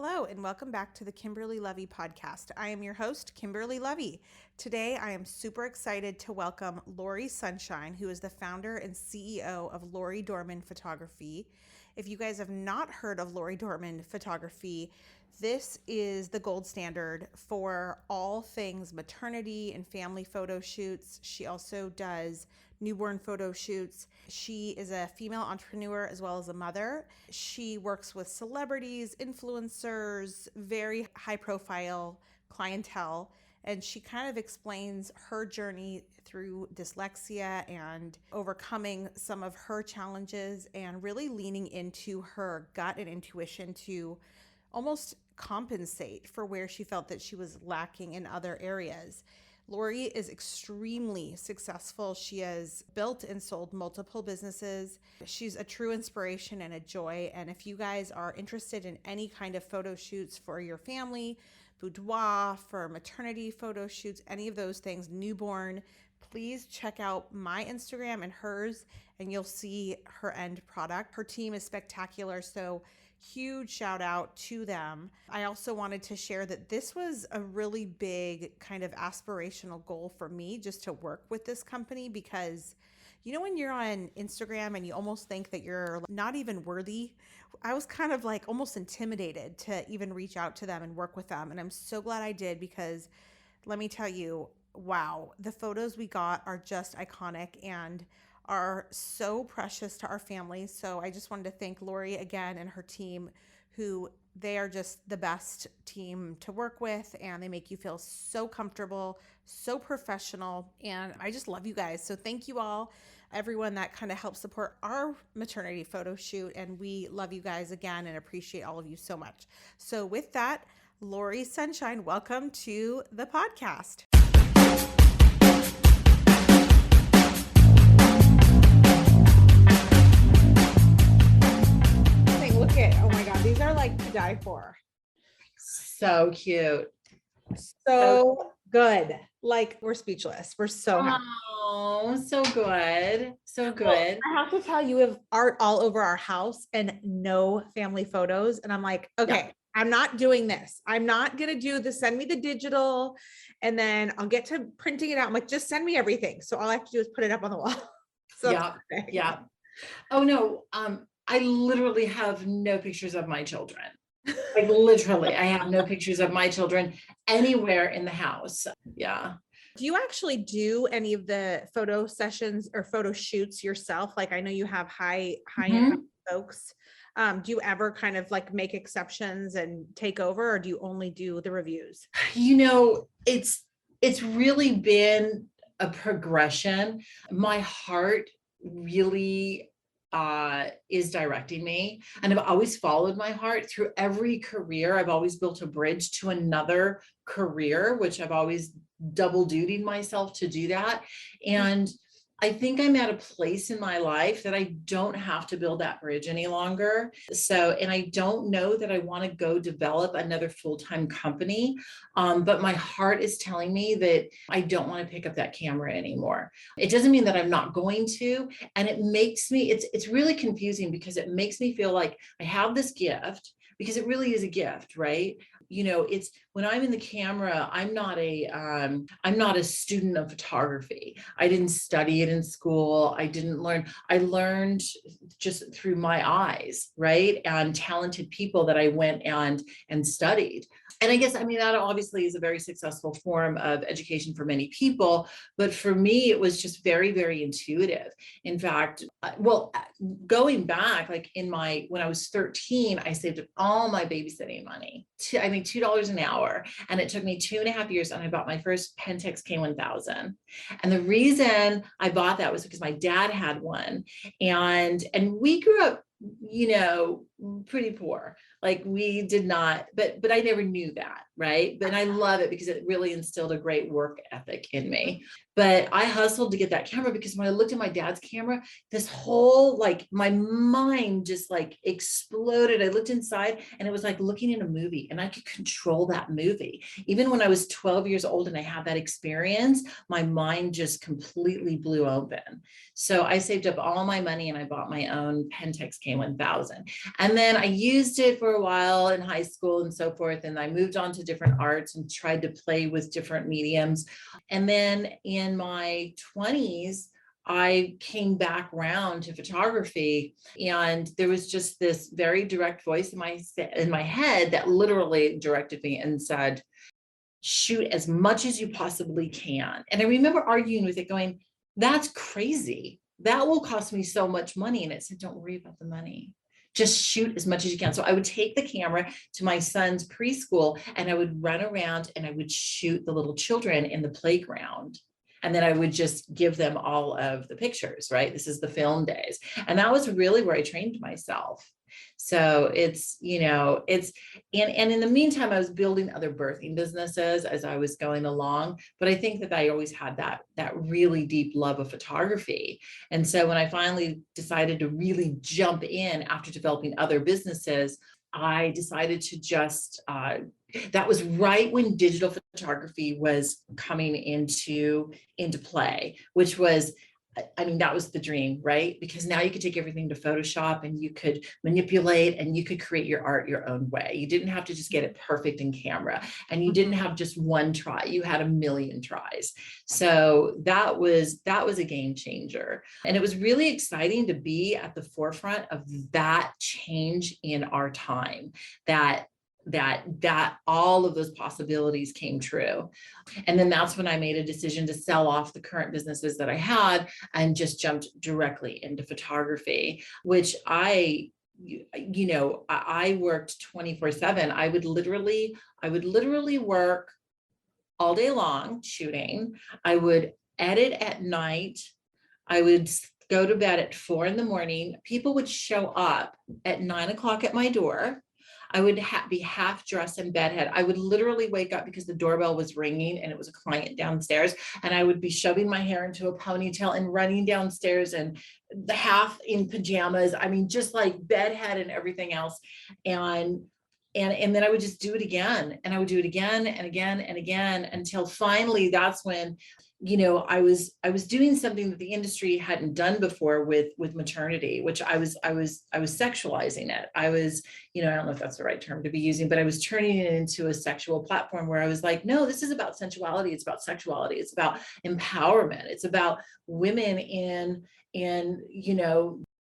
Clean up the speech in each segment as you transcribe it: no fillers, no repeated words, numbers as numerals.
Hello, and welcome back to the Kimberly Lori podcast. I am your host, Kimberly Lori. Today, I am super excited to welcome Lori Sunshine, who is the founder and CEO of Lori Dorman Photography. If you guys have not heard of Lori Dorman Photography, this is the gold standard for all things maternity and family photo shoots. She also does newborn photo shoots. She is a female entrepreneur as well as a mother. She works with celebrities, influencers, very high profile clientele, and she kind of explains her journey through dyslexia and overcoming some of her challenges and really leaning into her gut and intuition to almost compensate for where she felt that she was lacking in other areas. Lori is extremely successful. She has built and sold multiple businesses. She's a true inspiration and a joy. And if you guys are interested in any kind of photo shoots for your family, boudoir, for maternity photo shoots, any of those things, newborn, please check out my Instagram and hers, and you'll see her end product. Her team is spectacular. So huge shout out to them. I also wanted to share that this was a really big kind of aspirational goal for me, just to work with this company, because you know when you're on Instagram and you almost think that you're not even worthy, I was kind of like almost intimidated to even reach out to them and work with them. And I'm so glad I did, because let me tell you, wow, the photos we got are just iconic and are so precious to our family. So I just wanted to thank Lori again and her team, who they are just the best team to work with, and they make you feel so comfortable, so professional, and I just love you guys. So thank you all, everyone that kind of helped support our maternity photo shoot, and we love you guys again and appreciate all of you so much. So with that, Lori Sunshine, welcome to the podcast. Look at, oh my God, these are like to die for. So cute. So good. Like, we're speechless. We're so happy. Oh, so good. So good. Well, I have to tell you, we have art all over our house and no family photos. And I'm like, okay, yeah. I'm not doing this. I'm not going to do this. Send me the digital and then I'll get to printing it out. I'm like, just send me everything. So all I have to do is put it up on the wall. So yeah. Yeah. Oh no. I literally have no pictures of my children. Like literally, I have no pictures of my children anywhere in the house. Yeah. Do you actually do any of the photo sessions or photo shoots yourself? Like, I know you have high-end folks. Do you ever kind of like make exceptions and take over, or do you only do the reviews? You know, it's really been a progression. My heart really is directing me, and I've always followed my heart through every career. I've always built a bridge to another career, which I've always double dutied myself to do that. And I think I'm at a place in my life that I don't have to build that bridge any longer. So, and I don't know that I want to go develop another full-time company. But my heart is telling me that I don't want to pick up that camera anymore. It doesn't mean that I'm not going to. And it makes me, it's really confusing, because it makes me feel like I have this gift, because it really is a gift, right? You know, it's when I'm in the camera, I'm not a student of photography. I didn't study it in school. I didn't learn. I learned just through my eyes, right? And talented people that I went and studied. And I guess, I mean, that obviously is a very successful form of education for many people, but for me, it was just very, very intuitive. In fact, well, going back, like when I was 13, I saved up all my babysitting money, I think $2 an hour. And it took me 2.5 years, and I bought my first Pentax K1000. And the reason I bought that was because my dad had one, and we grew up, you know, pretty poor. Like we did not, but I never knew that, right? But I love it because it really instilled a great work ethic in me. But I hustled to get that camera, because when I looked at my dad's camera, this whole, like, my mind just like exploded. I looked inside and it was like looking in a movie, and I could control that movie. Even when I was 12 years old and I had that experience, my mind just completely blew open. So I saved up all my money and I bought my own Pentax K1000. And then I used it for a while in high school and so forth. And I moved on to different arts and tried to play with different mediums. And then in my 20s, I came back round to photography, and there was just this very direct voice in my head that literally directed me and said, shoot as much as you possibly can. And I remember arguing with it going, that's crazy. That will cost me so much money. And it said, don't worry about the money. Just shoot as much as you can. So I would take the camera to my son's preschool and I would run around and I would shoot the little children in the playground. And then I would just give them all of the pictures, right? This is the film days. And that was really where I trained myself. So it's, and in the meantime, I was building other birthing businesses as I was going along. But I think that I always had that really deep love of photography. And so when I finally decided to really jump in after developing other businesses, I decided to just, that was right when digital photography was coming into play, which was, I mean, that was the dream, right? Because now you could take everything to Photoshop and you could manipulate and you could create your art your own way. You didn't have to just get it perfect in camera, and you didn't have just one try. You had a million tries. So that was a game changer. And it was really exciting to be at the forefront of that change in our time, that all of those possibilities came true. And then that's when I made a decision to sell off the current businesses that I had and just jumped directly into photography, which I worked 24/7. I would literally work all day long shooting. I would edit at night. I would go to bed at 4 a.m. People would show up at 9 o'clock at my door. I would be half dressed in bedhead. I would literally wake up because the doorbell was ringing and it was a client downstairs. And I would be shoving my hair into a ponytail and running downstairs and the half in pajamas. I mean, just like bedhead and everything else. And then I would just do it again. And I would do it again and again and again until finally that's when, I was doing something that the industry hadn't done before with maternity, which I was sexualizing it. I was, I don't know if that's the right term to be using, but I was turning it into a sexual platform where I was like, no, this is about sensuality. It's about sexuality. It's about empowerment. It's about women in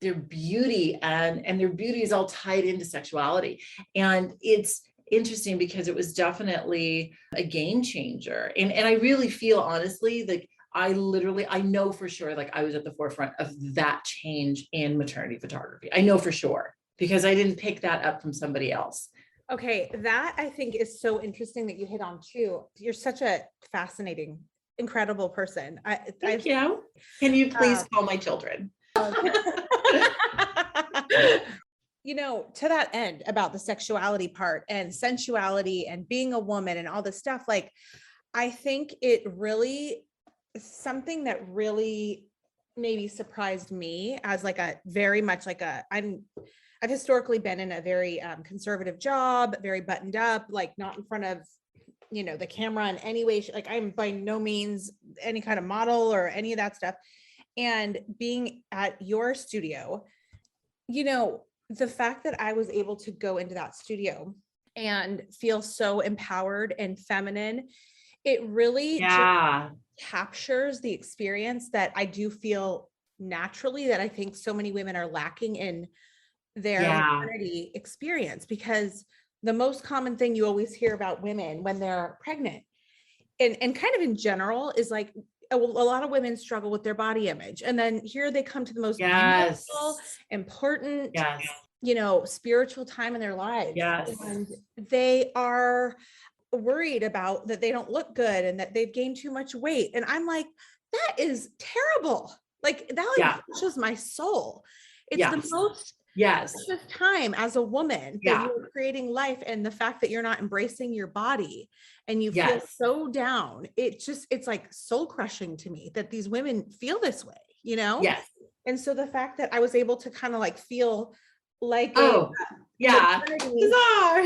their beauty, and their beauty is all tied into sexuality. And it's interesting because it was definitely a game changer. And I really feel honestly, like I know for sure, like I was at the forefront of that change in maternity photography. I know for sure, because I didn't pick that up from somebody else. Okay. That I think is so interesting that you hit on too. You're such a fascinating, incredible person. Thank you. Can you please call my children? To that end about the sexuality part and sensuality and being a woman and all this stuff, like, I think it really something that really maybe surprised me as like a very much like I've historically been in a very conservative job, very buttoned up, like not in front of, the camera in any way. Like I'm by no means any kind of model or any of that stuff. And being at your studio, the fact that I was able to go into that studio and feel so empowered and feminine, it really captures the experience that I do feel naturally that I think so many women are lacking in their maternity experience, because the most common thing you always hear about women when they're pregnant and kind of in general is like, a lot of women struggle with their body image. And then here they come to the most beautiful, important, spiritual time in their lives. Yes. And they are worried about that they don't look good and that they've gained too much weight. And I'm like, that is terrible. Like that touches my soul. It's the most time as a woman that you're creating life, and the fact that you're not embracing your body and you feel so down, it's like soul crushing to me that these women feel this way, And so the fact that I was able to kind of like feel like bizarre. I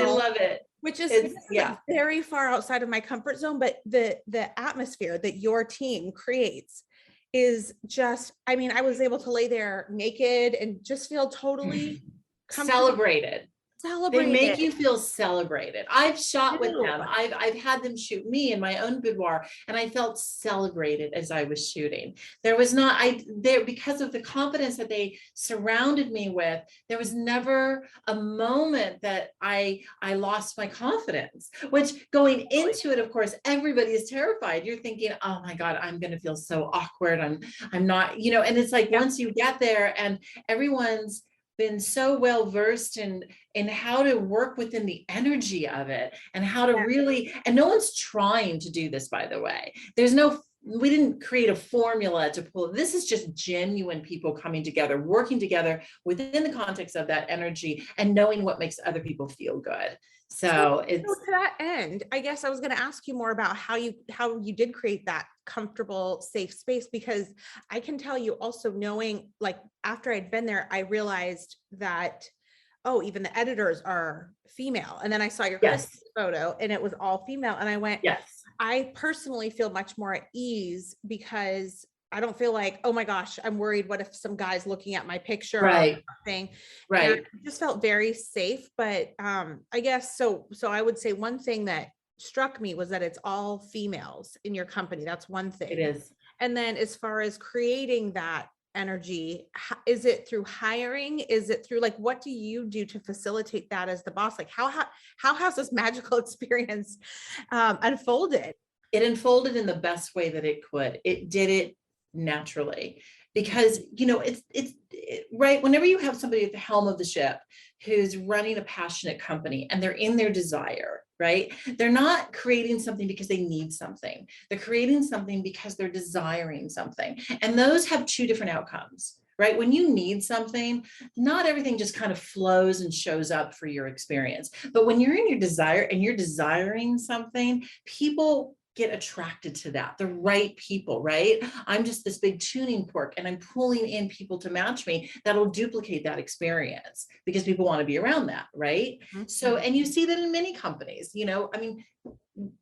love it. Which is like very far outside of my comfort zone, but the atmosphere that your team creates is just, I mean, I was able to lay there naked and just feel totally comfortable, Celebrated. They make celebrated. you feel celebrated. I've shot with Ew. them. I've had them shoot me in my own boudoir, and I felt celebrated as I was shooting. There was not, there, because of the confidence that they surrounded me with, there was never a moment that I lost my confidence, which going into it, of course, everybody is terrified. You're thinking, oh my God, I'm going to feel so awkward. I'm not, you know, and it's like, once you get there and everyone's been so well versed in how to work within the energy of it and how to really, and no one's trying to do this, by the way. There's no, we didn't create a formula to pull. This is just genuine people coming together, working together within the context of that energy and knowing what makes other people feel good. So it's, to that end, I guess I was going to ask you more about how you did create that comfortable, safe space, because I can tell you also, knowing, like, after I'd been there, I realized that, oh, even the editors are female. And then I saw your Christmas photo and it was all female. And I went, yes, I personally feel much more at ease because I don't feel like, oh my gosh, I'm worried. What if some guy's looking at my picture right, or something? right. And it just felt very safe. But I guess so I would say one thing that struck me was that it's all females in your company. That's one thing. It is. And then as far as creating that energy, is it through hiring? Is it through, like, what do you do to facilitate that as the boss? Like, how has this magical experience unfolded? It unfolded in the best way that it could. It did it naturally, because, you know, it's right. Whenever you have somebody at the helm of the ship who's running a passionate company and they're in their desire, right? They're not creating something because they need something. They're creating something because they're desiring something. And those have two different outcomes, right? When you need something, not everything just kind of flows and shows up for your experience. But when you're in your desire and you're desiring something, people get attracted to that, the right people, right? I'm just this big tuning fork and I'm pulling in people to match me that'll duplicate that experience because people want to be around that, right? Mm-hmm. So, and you see that in many companies, you know, I mean,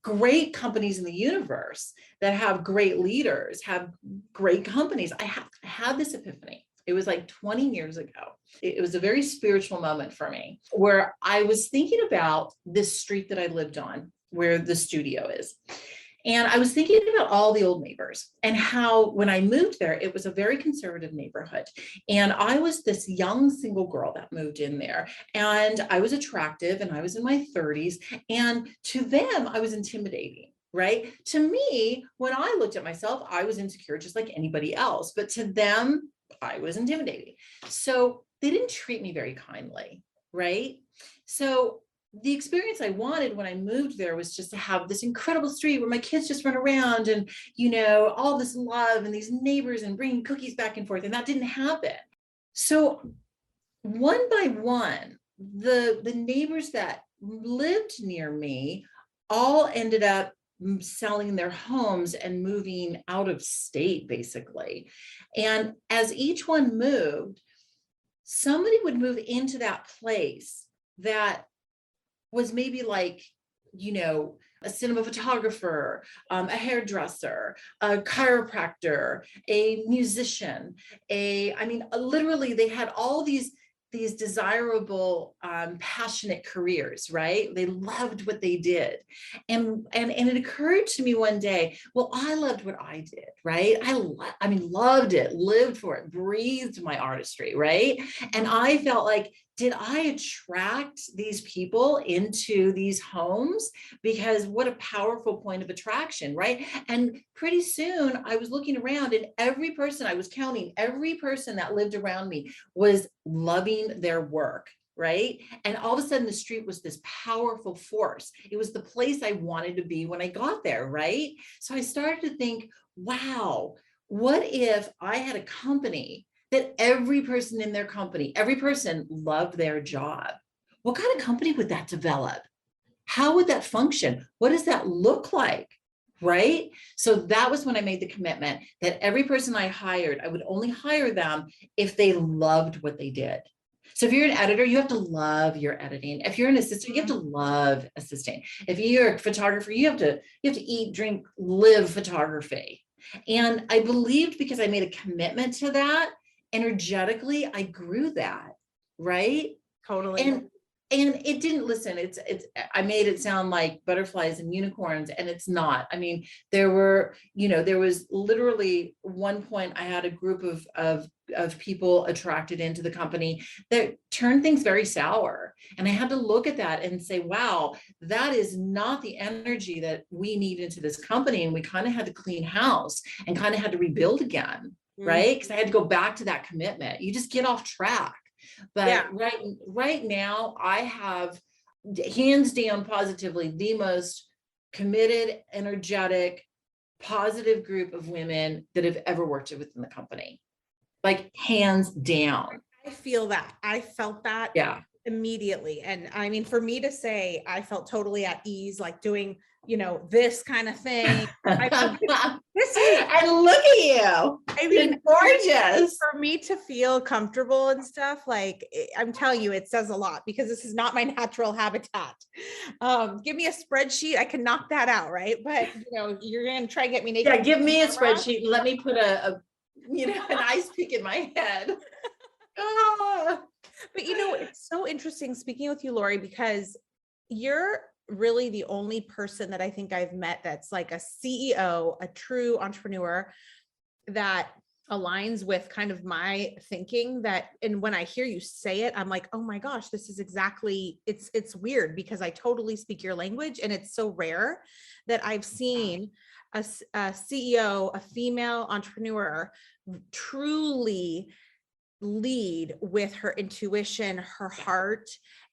great companies in the universe that have great leaders, have great companies. I had this epiphany. It was like 20 years ago. It was a very spiritual moment for me where I was thinking about this street that I lived on where the studio is. And I was thinking about all the old neighbors and how when I moved there, it was a very conservative neighborhood. And I was this young single girl that moved in there. And I was attractive and I was in my 30s. And to them, I was intimidating. Right? To me, when I looked at myself, I was insecure just like anybody else. But to them, I was intimidating. So they didn't treat me very kindly. Right? So the experience I wanted when I moved there was just to have this incredible street where my kids just run around and, you know, all this love and these neighbors and bringing cookies back and forth. And that didn't happen. So one by one, the neighbors that lived near me all ended up selling their homes and moving out of state, basically. And as each one moved, somebody would move into that place that was maybe like, you know, a cinema photographer, a hairdresser, a chiropractor, a musician, literally they had all these desirable, passionate careers, right? They loved what they did. And it occurred to me one day, well, I loved what I did, right? Loved it, lived for it, breathed my artistry, right? And I felt like, did I attract these people into these homes? Because what a powerful point of attraction, right? And pretty soon I was looking around and every person, I was counting, every person that lived around me was loving their work, right? And all of a sudden the street was this powerful force. It was the place I wanted to be when I got there, right? So I started to think, wow, what if I had a company that every person in their company, every person loved their job? What kind of company would that develop? How would that function? What does that look like? Right? So that was when I made the commitment that every person I hired, I would only hire them if they loved what they did. So if you're an editor, you have to love your editing. If you're an assistant, you have to love assisting. If you're a photographer, you have to eat, drink, live photography. And I believed, because I made a commitment to that, energetically, I grew that, right? Totally. And it didn't, listen, it's I made it sound like butterflies and unicorns, and it's not. I mean, there was literally one point I had a group of people attracted into the company that turned things very sour. And I had to look at that and say, wow, that is not the energy that we need into this company. And we kind of had to clean house and kind of had to rebuild again, right? Because I had to go back to that commitment. You just get off track. But right now, I have, hands down, positively, the most committed, energetic, positive group of women that have ever worked within the company. Like, hands down. I feel that. I felt that Yeah. immediately. And I mean, for me to say I felt totally at ease, like doing, this kind of thing. This is, and look at you. I mean, gorgeous. for me to feel comfortable and stuff, like, I'm telling you, it says a lot, because this is not my natural habitat. Give me a spreadsheet, I can knock that out, right? But you're gonna try and get me naked. Yeah, give me a spreadsheet and let me put an ice pick in my head. But it's so interesting speaking with you, Lori, because you're really the only person that I think I've met that's like a CEO, a true entrepreneur that aligns with kind of my thinking. And when I hear you say it, I'm like, oh my gosh, this is exactly, it's weird, because I totally speak your language, and it's so rare that I've seen a CEO, a female entrepreneur, truly lead with her intuition, her heart,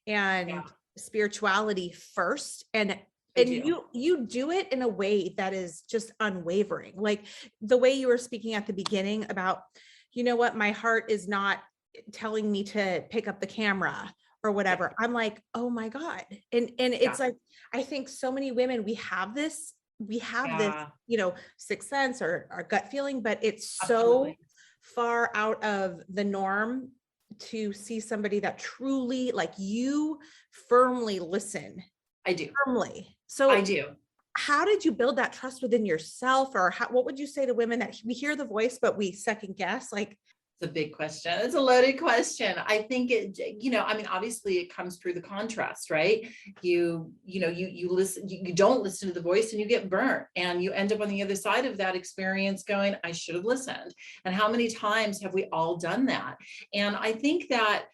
and spirituality first. And you do it in a way that is just unwavering. Like the way you were speaking at the beginning about, what, my heart is not telling me to pick up the camera or whatever. I'm like, oh my God. And it's like, I think so many women, we have this, sixth sense or our gut feeling, but it's so far out of the norm to see somebody that truly, like, you firmly listen. I do. Firmly. So I do. How did you build that trust within yourself? Or what would you say to women that we hear the voice, but we second guess? Like, it's a big question. It's a loaded question. I think obviously it comes through the contrast, right? You listen, you don't listen to the voice and you get burnt, and you end up on the other side of that experience going, I should have listened. And how many times have we all done that? And I think that,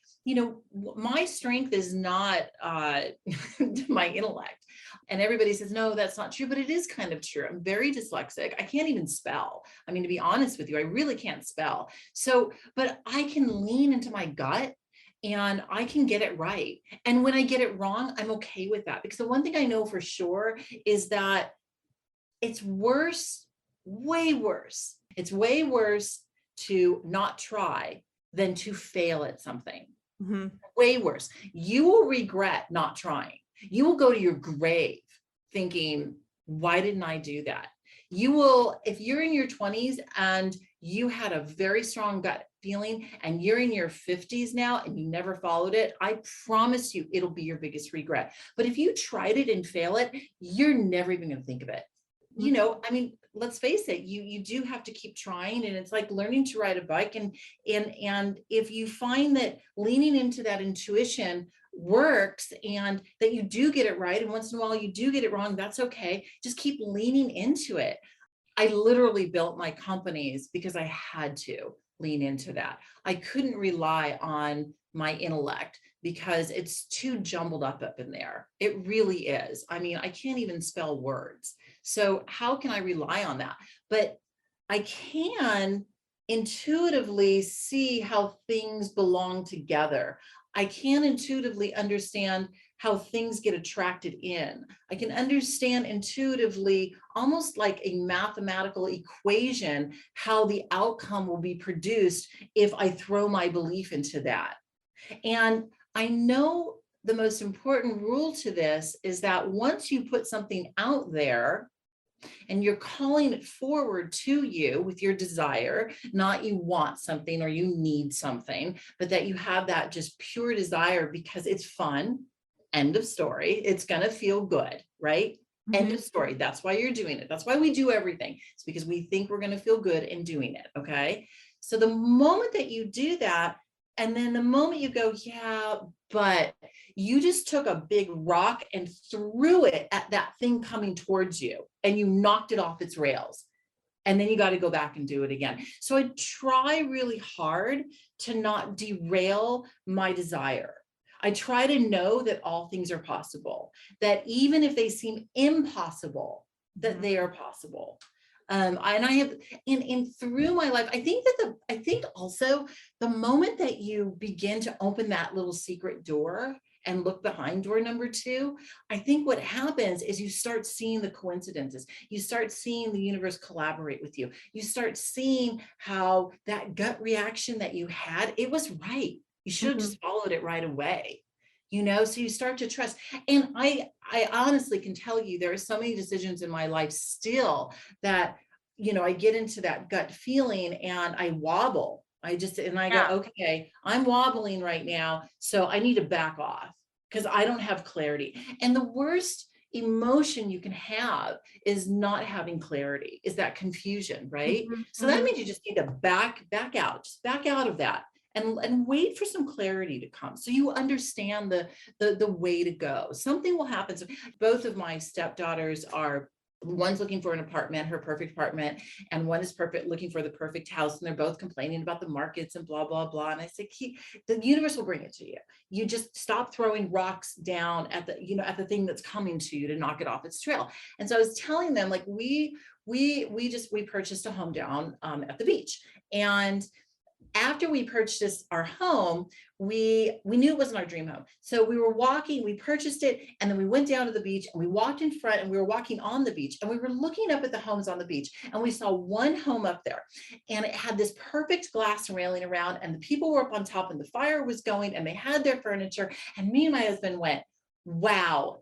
my strength is not my intellect. And everybody says, no, that's not true, but it is kind of true. I'm very dyslexic. I can't even spell. I mean, to be honest with you, I really can't spell. So, but I can lean into my gut and I can get it right. And when I get it wrong, I'm okay with that, because the one thing I know for sure is that it's worse, way worse. It's way worse to not try than to fail at something. mm-hmm. Way worse. You will regret not trying. You will go to your grave thinking, why didn't I do that? You will, if you're in your 20s and you had a very strong gut feeling and you're in your 50s now and you never followed it, I promise you it'll be your biggest regret. But if you tried it and fail it, you're never even going to think of it. Let's face it, you do have to keep trying, and it's like learning to ride a bike. And if you find that leaning into that intuition works and that you do get it right, and once in a while you do get it wrong, that's okay. Just keep leaning into it. I literally built my companies because I had to lean into that. I couldn't rely on my intellect because it's too jumbled up in there. It really is. I mean, I can't even spell words. So how can I rely on that? But I can intuitively see how things belong together. I can intuitively understand how things get attracted in. I can understand intuitively, almost like a mathematical equation, how the outcome will be produced if I throw my belief into that. And I know the most important rule to this is that once you put something out there and you're calling it forward to you with your desire, not you want something or you need something, but that you have that just pure desire because it's fun, end of story, it's going to feel good, right? End of story. That's why you're doing it. That's why we do everything. It's because we think we're going to feel good in doing it. Okay. So the moment that you do that, and then the moment you go, yeah, but you just took a big rock and threw it at that thing coming towards you, and you knocked it off its rails. And then you got to go back and do it again. So I try really hard to not derail my desire. I try to know that all things are possible, that even if they seem impossible, that they are possible. And I have, in through my life, I think also the moment that you begin to open that little secret door and look behind door number 2, I think what happens is you start seeing the coincidences. You start seeing the universe collaborate with you. You start seeing how that gut reaction that you had, it was right. You should have just followed it right away. So you start to trust. And I honestly can tell you, there are so many decisions in my life still that, I get into that gut feeling and I wobble. I go, okay, I'm wobbling right now. So I need to back off because I don't have clarity. And the worst emotion you can have is not having clarity, is that confusion, right? So that means you just need to back out, just back out of that. And wait for some clarity to come so you understand the way to go. Something will happen. So both of my stepdaughters are, one's looking for an apartment, her perfect apartment, and one is looking for the perfect house. And they're both complaining about the markets and blah, blah, blah. And I said, the universe will bring it to you. You just stop throwing rocks down at the thing that's coming to you to knock it off its trail. And so I was telling them, like, we purchased a home down at the beach. And after we purchased our home, we knew it wasn't our dream home. So we purchased it, and then we went down to the beach and we walked in front, and we were walking on the beach, and we were looking up at the homes on the beach, and we saw one home up there, and it had this perfect glass railing around, and the people were up on top, and the fire was going, and they had their furniture. And me and my husband went, wow,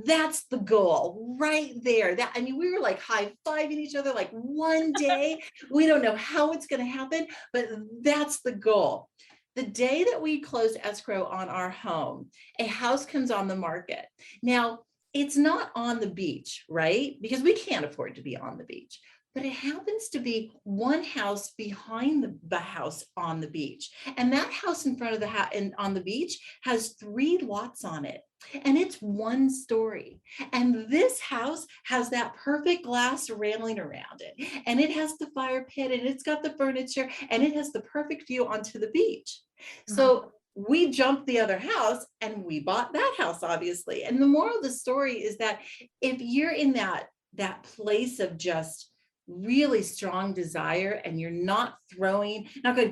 that's the goal right there. We were like high-fiving each other, like, one day, we don't know how it's going to happen, but that's the goal. The day that we closed escrow on our home, a house comes on the market. Now, it's not on the beach, right? Because we can't afford to be on the beach. But it happens to be one house behind the house on the beach. And that house in front of the house and on the beach has 3 lots on it. And it's 1 story. And this house has that perfect glass railing around it. And it has the fire pit, and it's got the furniture, and it has the perfect view onto the beach. So we jumped the other house and we bought that house, obviously. And the moral of the story is that if you're in that place of just really strong desire, and you're not going,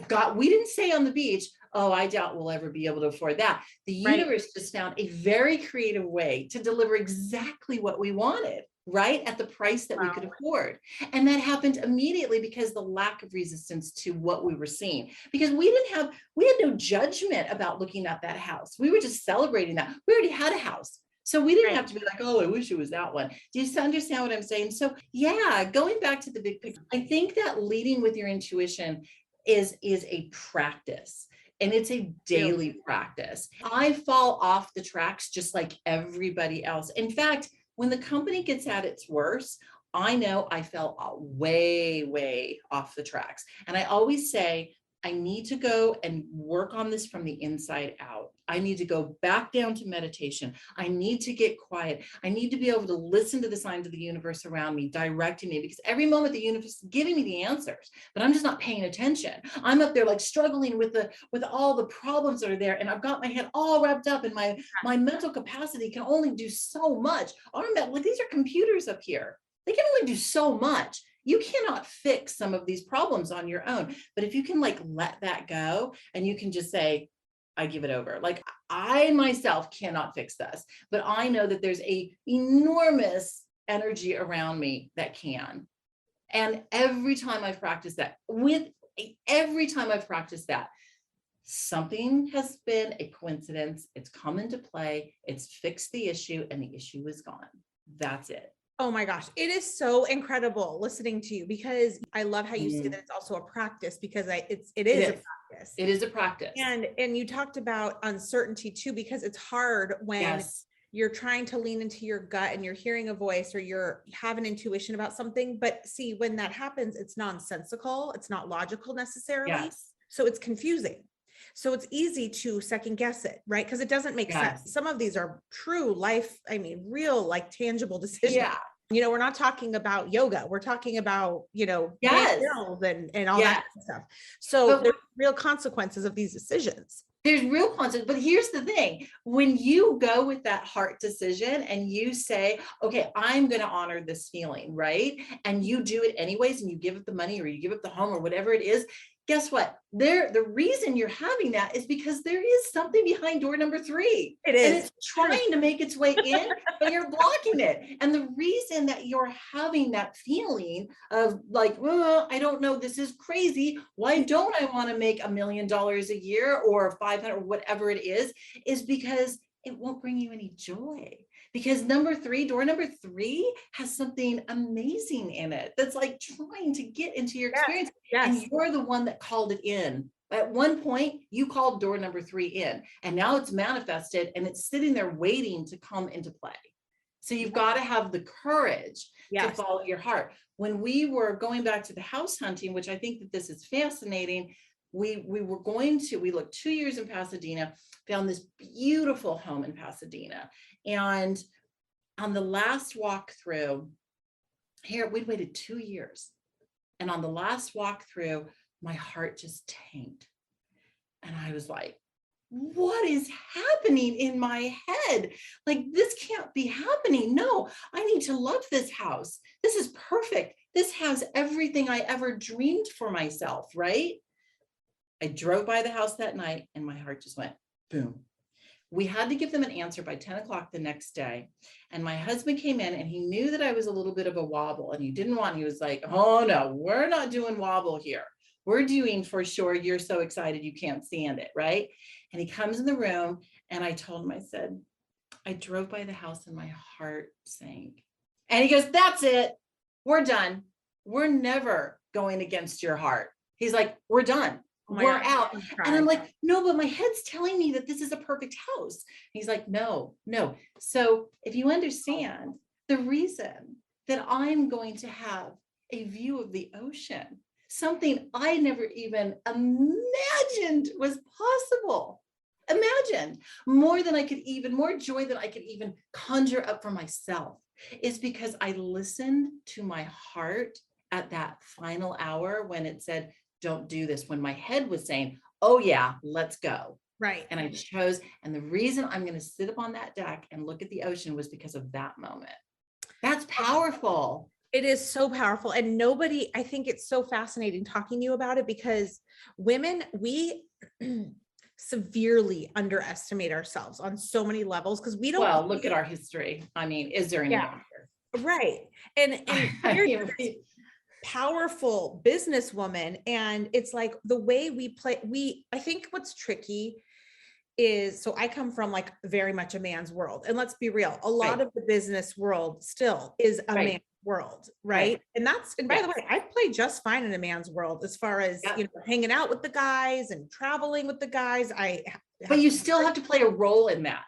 God, we didn't say on the beach, oh, I doubt we'll ever be able to afford that. The universe just found a very creative way to deliver exactly what we wanted, right? At the price that we could afford. And that happened immediately because the lack of resistance to what we were seeing, because we had no judgment about looking at that house. We were just celebrating that. We already had a house. So we didn't have to be like, oh, I wish it was that one. Do you understand what I'm saying? So yeah, going back to the big picture, I think that leading with your intuition is a practice, and it's a daily practice. I fall off the tracks just like everybody else. In fact, when the company gets at its worst, I know I fell way, way off the tracks. And I always say, I need to go and work on this from the inside out. I need to go back down to meditation. I need to get quiet. I need to be able to listen to the signs of the universe around me, directing me, because every moment the universe is giving me the answers, but I'm just not paying attention. I'm up there like struggling with all the problems that are there. And I've got my head all wrapped up, and my mental capacity can only do so much. These are computers up here. They can only do so much. You cannot fix some of these problems on your own. But if you can let that go, and you can just say, I give it over. Like, I myself cannot fix this, but I know that there's a enormous energy around me that can. And every time I've practiced that, something has been a coincidence. It's come into play. It's fixed the issue, and the issue is gone. That's it. Oh my gosh. It is so incredible listening to you, because I love how you say that it's also a practice, because it is a practice. It is a practice. And you talked about uncertainty too, because it's hard when you're trying to lean into your gut and you're hearing a voice or you have an intuition about something. But see, when that happens, it's nonsensical. It's not logical necessarily. Yes. So it's confusing. So it's easy to second guess it, right? Because it doesn't make sense. Yes. Some of these are true life, I mean, real, like tangible decisions. Yeah. We're not talking about yoga. We're talking about, paying Yes. bills and all Yes. that stuff. So But there's real consequences of these decisions. there's real consequences. But here's the thing. When you go with that heart decision and you say, okay, I'm going to honor this feeling, right? And you do it anyways, and you give up the money or you give up the home or whatever it is, guess what? The reason you're having that is because there is something behind door number 3. It is. And it's trying to make its way in, but you're blocking it. And the reason that you're having that feeling of like, I don't know, this is crazy. Why don't I want to make $1 million a year or 500 or whatever it is because it won't bring you any joy. Because door number 3 has something amazing in it that's like trying to get into your experience. Yes. And you're the one that called it in. At one point, you called door number 3 in, and now it's manifested and it's sitting there waiting to come into play. So you've got to have the courage to follow your heart. When we were going back to the house hunting, which I think that this is fascinating, we looked 2 years in Pasadena, found this beautiful home in Pasadena. And on the last walkthrough, we'd waited 2 years. And on the last walkthrough, my heart just tanked. And I was like, what is happening in my head? Like, this can't be happening. No, I need to love this house. This is perfect. This has everything I ever dreamed for myself, right? I drove by the house that night and my heart just went boom. We had to give them an answer by 10 o'clock the next day. And my husband came in and he knew that I was a little bit of a wobble and he was like, oh no, we're not doing wobble here. We're doing for sure. You're so excited you can't stand it, right? And he comes in the room and I told him, I said, I drove by the house and my heart sank. And he goes, that's it. We're done. We're never going against your heart. He's like, we're done. We're out. And I'm like, no, but my head's telling me that this is a perfect house. He's like, no. So if you understand the reason that I'm going to have a view of the ocean, something I never even imagined was possible. Imagine more joy than I could even conjure up for myself, is because I listened to my heart at that final hour when it said, don't do this, when my head was saying, oh yeah, let's go. Right. And I chose, and the reason I'm going to sit up on that deck and look at the ocean was because of that moment. That's powerful. It is so powerful. And I think it's so fascinating talking to you about it, because women, we severely underestimate ourselves on so many levels, because we don't. Well, look at our history. I mean, is there any longer? Right. And powerful businesswoman. And it's like the way we play, I think what's tricky is, so I come from like very much a man's world, and let's be real, a lot of the business world still is a man's world, right? And by the way, I play just fine in a man's world as far as hanging out with the guys and traveling with the guys. But you still have to play a role in that.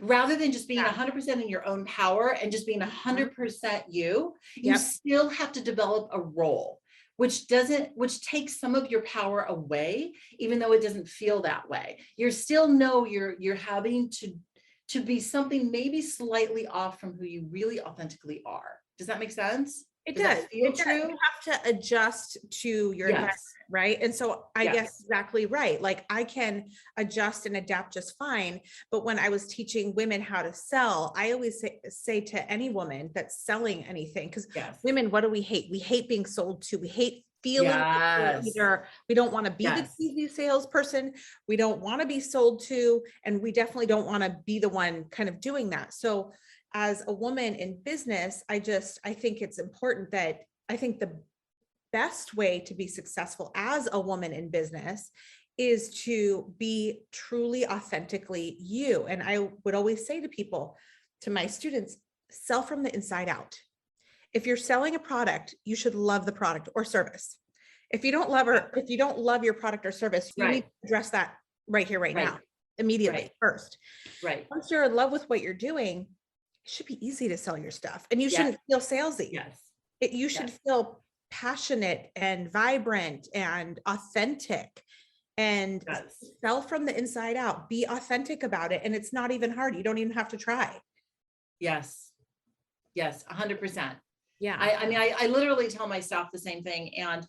Rather than just being 100% in your own power and just being 100% you still have to develop a role, which takes some of your power away, even though it doesn't feel that way. You still know you're having to be something maybe slightly off from who you really authentically are. Does that make sense? It does. Feel true? You have to adjust to your environment, right? And so I guess exactly right. Like I can adjust and adapt just fine. But when I was teaching women how to sell, I always say to any woman that's selling anything, because women, what do we hate? We hate being sold to. We hate feeling either we don't want to be the TV salesperson. We don't want to be sold to, and we definitely don't want to be the one kind of doing that. So as a woman in business, I think it's important that I think the best way to be successful as a woman in business is to be truly authentically you. And I would always say to people, to my students, sell from the inside out. If you're selling a product, you should love the product or service. If you don't love your product or service, you need to address that right here, right now. immediately Right. first. Right. Once you're in love with what you're doing, it should be easy to sell your stuff, and you Yes. shouldn't feel salesy. Yes. You should Yes. feel passionate and vibrant and authentic, and Yes. sell from the inside out. Be authentic about it. And it's not even hard. You don't even have to try. Yes. Yes. 100%. Yeah. I mean, I literally tell my staff the same thing. And,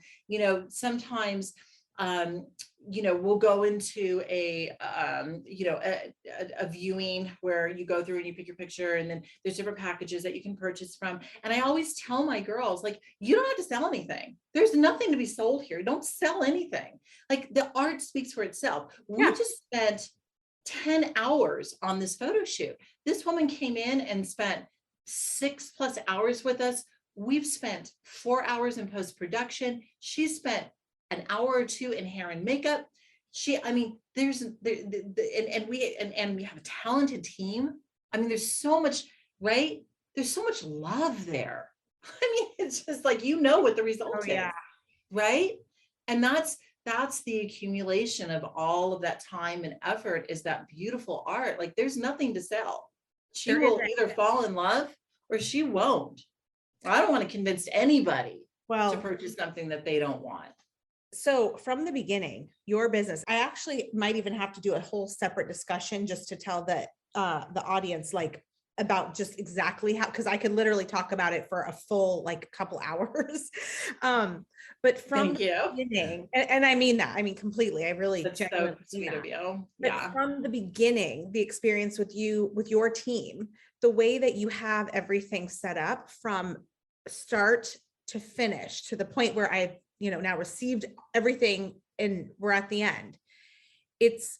sometimes, we'll go into a viewing where you go through and you pick your picture, and then there's different packages that you can purchase from. And I always tell my girls, like, you don't have to sell anything. There's nothing to be sold here. Don't sell anything. Like, the art speaks for itself. We just spent 10 hours on this photo shoot. This woman came in and spent 6+ hours with us. We've spent 4 hours in post-production. She spent an hour or two in hair and makeup. We have a talented team. I mean, there's so much, right? There's so much love there. I mean, it's just like, what the result is, right? And that's the accumulation of all of that time and effort, is that beautiful art. Like, there's nothing to sell. She will either fall in love or she won't. I don't want to convince anybody to purchase something that they don't want. So from the beginning, your business, I actually might even have to do a whole separate discussion just to tell the audience, like, about just exactly how, because I could literally talk about it for a full, like, couple hours. But from the beginning, and I mean that, I mean, completely, I really That's genuinely so sweet of you. But from the beginning, the experience with you, with your team, the way that you have everything set up from start to finish, to the point where I've, now received everything and we're at the end, it's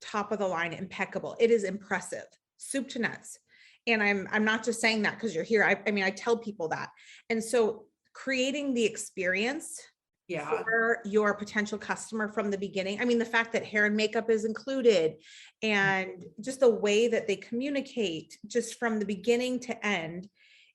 top of the line, impeccable. It is impressive, soup to nuts. And I'm not just saying that because you're here. I mean, I tell people that. And so creating the experience for your potential customer from the beginning. I mean, the fact that hair and makeup is included, and just the way that they communicate just from the beginning to end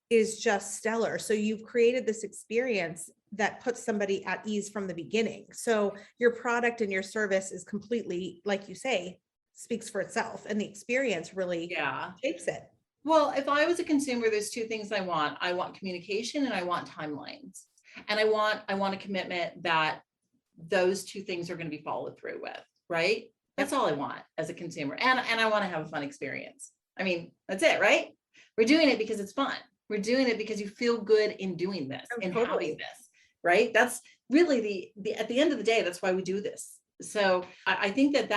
is just stellar. So you've created this experience that puts somebody at ease from the beginning. So your product and your service is completely, like you say, speaks for itself, and the experience really shapes it. Well, if I was a consumer, there's two things I want. I want communication and I want timelines. And I want a commitment that those two things are going to be followed through with, right? That's all I want as a consumer. And I want to have a fun experience. I mean, that's it, right? We're doing it because it's fun. We're doing it because you feel good in doing this and having this, right? That's really at the end of the day, that's why we do this. So I think that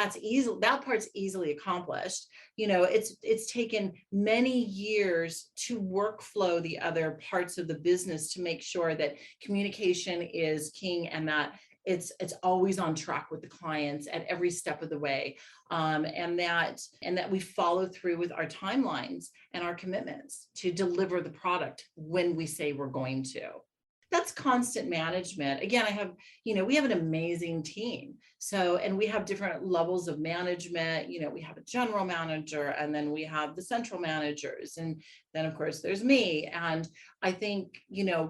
part's easily accomplished. It's taken many years to workflow the other parts of the business to make sure that communication is king, and that it's always on track with the clients at every step of the way. And that we follow through with our timelines and our commitments to deliver the product when we say we're going to. That's constant management. Again, we have an amazing team. So, and we have different levels of management. We have a general manager, and then we have the central managers. And then of course there's me. And I think,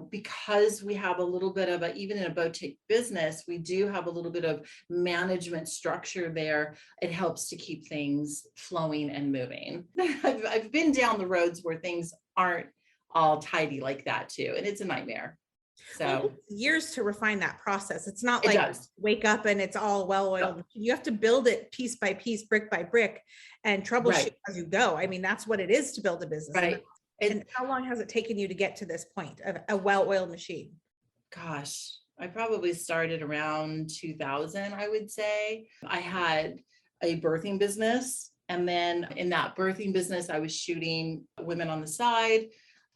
because we have a little bit of even in a boutique business, we do have a little bit of management structure there. It helps to keep things flowing and moving. I've been down the roads where things aren't all tidy like that too. And it's a nightmare. So years to refine that process. It's not like wake up and it's all well-oiled. No. You have to build it piece by piece, brick by brick, and troubleshoot as you go. I mean, that's what it is to build a business. Right. And how long has it taken you to get to this point of a well-oiled machine? Gosh, I probably started around 2000, I would say. I had a birthing business, and then in that birthing business, I was shooting women on the side.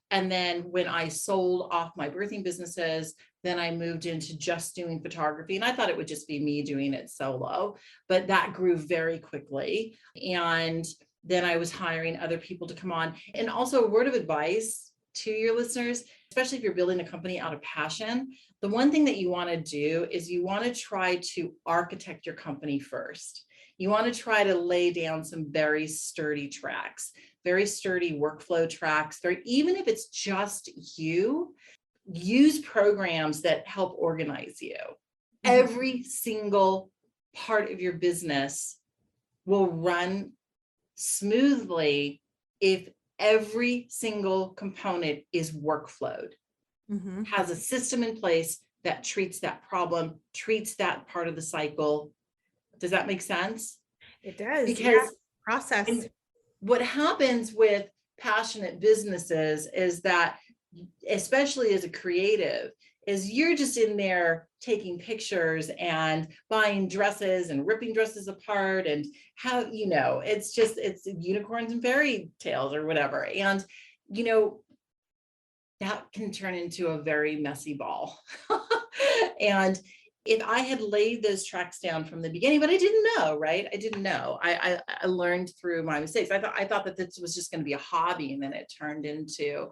And then when I sold off my birthing businesses, then I moved into just doing photography. And I thought it would just be me doing it solo, but that grew very quickly. And then I was hiring other people to come on. And also, a word of advice to your listeners, especially if you're building a company out of passion, the one thing that you want to do is you want to try to architect your company first. You want to try to lay down some very sturdy tracks, very sturdy workflow tracks. Even if it's just you, use programs that help organize you. Every single part of your business will run smoothly if every single component is workflowed, has a system in place that treats that problem, treats that part of the cycle. Does that make sense? It does. Because process. what happens with passionate businesses is that, especially as a creative, is you're just in there taking pictures and buying dresses and ripping dresses apart, and how, it's unicorns and fairy tales or whatever. And, that can turn into a very messy ball. And if I had laid those tracks down from the beginning, but I didn't know, right? I didn't know. I learned through my mistakes. I thought that this was just going to be a hobby, and then it turned into,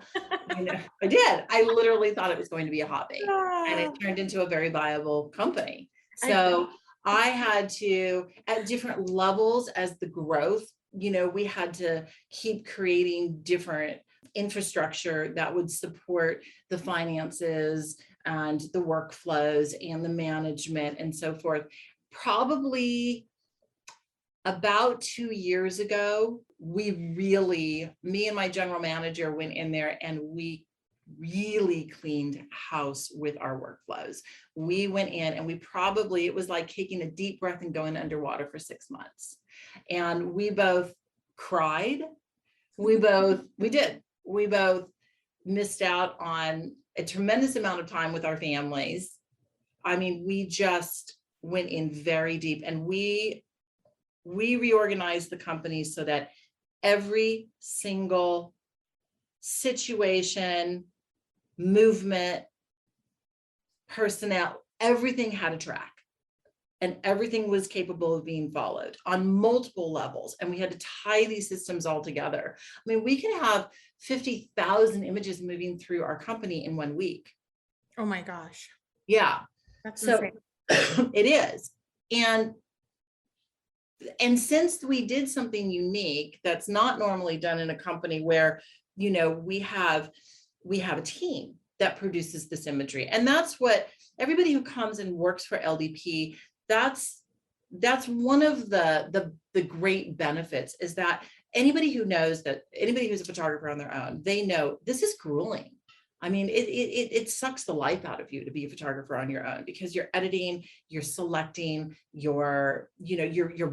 I did. I literally thought it was going to be a hobby, and it turned into a very viable company. So I had to, at different levels as the growth, we had to keep creating different infrastructure that would support the finances and the workflows and the management and so forth. Probably about 2 years ago, me and my general manager went in there and we really cleaned house with our workflows. We went in and it was like taking a deep breath and going underwater for 6 months. And we both cried. We both missed out on a tremendous amount of time with our families. I mean, we just went in very deep, and we reorganized the company so that every single situation, movement, personnel, everything had a track, and everything was capable of being followed on multiple levels. And we had to tie these systems all together. I mean, we can have 50,000 images moving through our company in 1 week. Oh my gosh. Yeah. That's so insane. It is. And since we did something unique that's not normally done in a company where, we have a team that produces this imagery. And that's what everybody who comes and works for LDP, that's one of the great benefits, is that anybody who's a photographer on their own, they know this is grueling. I mean, it sucks the life out of you to be a photographer on your own, because you're editing, you're selecting, you're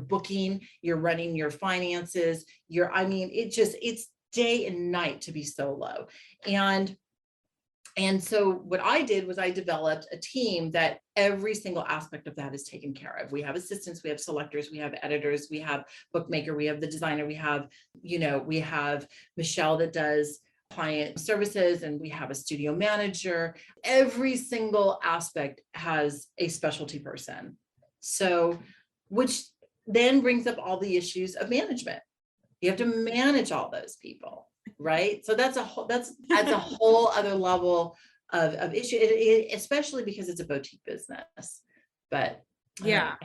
booking, you're running your finances, it's day and night to be solo. And so what I did was I developed a team that every single aspect of that is taken care of. We have assistants, we have selectors, we have editors, we have bookmaker, we have the designer, we have Michelle that does client services, and we have a studio manager. Every single aspect has a specialty person. So, which then brings up all the issues of management. You have to manage all those people, right? So that's a whole other level of issue, especially because it's a boutique business. But yeah.